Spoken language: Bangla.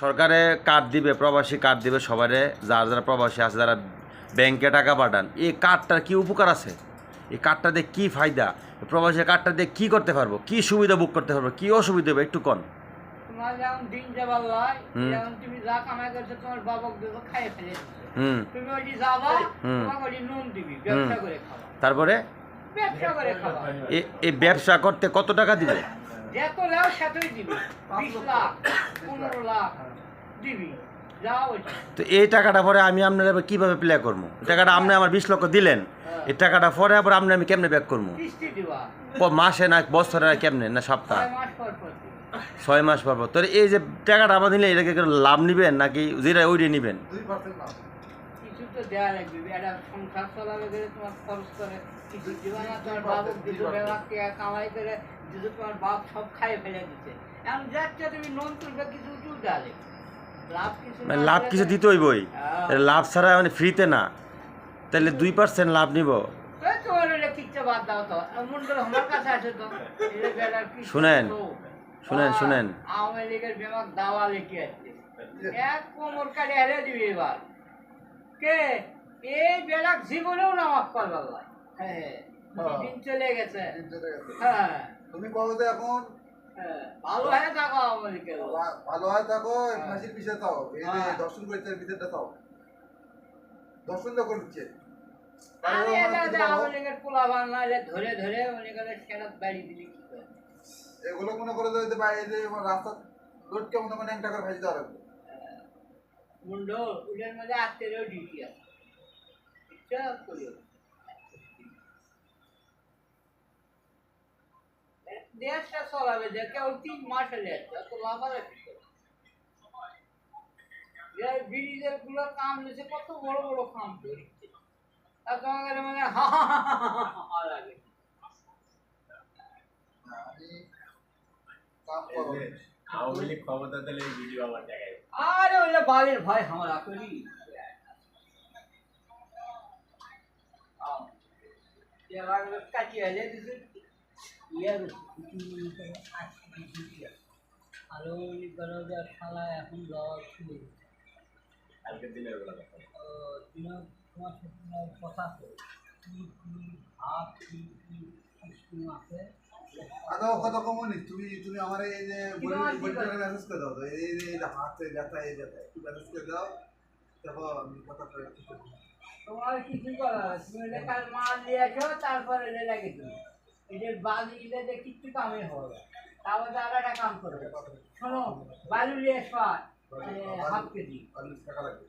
সরকারে কার্ড দিবে, প্রবাসী কার্ড দিবে সবারে, যারা প্রবাসী আছে, যারা ব্যাংকে টাকা পাঠান। এই কার্ডটার কি উপকার আছে? এই কার্ডটা দিয়ে কী ফায়দা? প্রবাসী কার্ডটা দিয়ে কী করতে পারবো, কী সুবিধা বুক করতে পারবো, কী অসুবিধা হবে একটু কন। তোমার যেমন দিন যাবার লয়, যেমন তুমি যা কামাই করছো তোমার বাবাকে দেবো খাইয়ে ফেলে তুমি ওই যাবা, তোমাকে ওই নুন দিবি, ব্যবসা করে খাবা। তারপরে ব্যবসা করে খাবা। এই ব্যবসা করতে কত টাকা দিবে? যত লাও সেতই দিবি, 20 লাখ 15 লাখ দিবি, যাও। তো এই টাকাটা পরে আমি আপনার কীভাবে প্লে করবো? টাকাটা আপনি আমার 20 লক্ষ দিলেন, এই টাকাটা পরে আবার আপনি আমি কেমনে ব্যাক করবো? কিস্তি দিবা মাসে না বছরে না কেমনে না সপ্তাহ? 6 মাস পর পর দিবি। 6 মাস পর পর। তো এই যে টাকাটা আমার দিলে এটাকে লাভ নিবেন নাকি যেটা ওইটাই নিবেন? কিছু তো দেওয়া লাগবে, একটা সংসার চলাবে গেলে তোমার খরচ করে কিছু দিবা না, তোমার বাবুক দিতে ব্যবহারকে কামাই করে যদি তোমার বাপ সব খাইয়ে ফেলে দিচ্ছে। এখন যাচ্ছে তুমি নুন তুলবে, কিছু উঁচু ডালে লাভ কিছু দিতে হইবই, লাভ ছাড়া মানে ফ্রিতে না, তাহলে 2% লাভ নিব। শুনেন শুনেন শুনেন, আওয়ামী লীগের বিভাগ দাওয়া লিখে আছে, এক কোমর কাটে হেরে দিবি এবার কে এই বেলাক জীবনেও নামাজ পড়বার নয়। হ্যাঁ, দিন চলে গেছে। হ্যাঁ, তুমি বলো যে এখন ভালো হয়ে থাকো, আওয়ামী লীগের ভালো হয় থাকো, ফাঁসির বিষয় চাও, এই যে দর্শন করতে বিষয়টা চাও, দর্শন যখন হচ্ছে আওয়ামী লীগের পোলাবান নাইলে ধরে ধরে মনে করে সেটা বাড়ি দিলে কি করে? এগুলো মনে করে যে ভাই এই যে রাস্তা রোড কেমন মানে 1 টাকার ভাজি দেওয়া লাগবে। মুন্ডো ওদের মধ্যে আত্মেরও ডিউটি আছে, ইচ্ছা করিও দেশটা চলাবে যে কেউ 3 মাস হলে এত লাভ আছে। ব্রিজের গুলো কাম দিয়েছে, কত বড় বড় কাম ধরেছে, আর তোমাকে মানে হা হা হা লাগে। আমি কাম করব আওয়ামী লীগ ক্ষমতা দিলে এই ভিডিও আমার দেখায়। আরে ওইটা বালের ভয় আমরা করি। কাটিয়ে দিয়েছে আরো শালা এখন যাওয়া শুরু কালকে দিনের বেলা কথা তোমার কথা আছে আছে। আদৌ কত কমনি তুমি তুমি আমার এই যে বইটাকে মেসেজ করে দাও, তো এই যে হাতে ব্যথা এই ব্যথা একটু মেসেজ করে দাও, তারপর আমি কথা করে তোমার কিছু করার তুমি কাল মাল নিয়ে আসো, তারপরে লাগে তুমি এদের বালি ইলে কিচ্ছু কামে হবে, তারপর আর একটা কাম করবে। শোনো বালু নিয়ে আসো 1/2 কেজি, 40 টাকা লাগবে।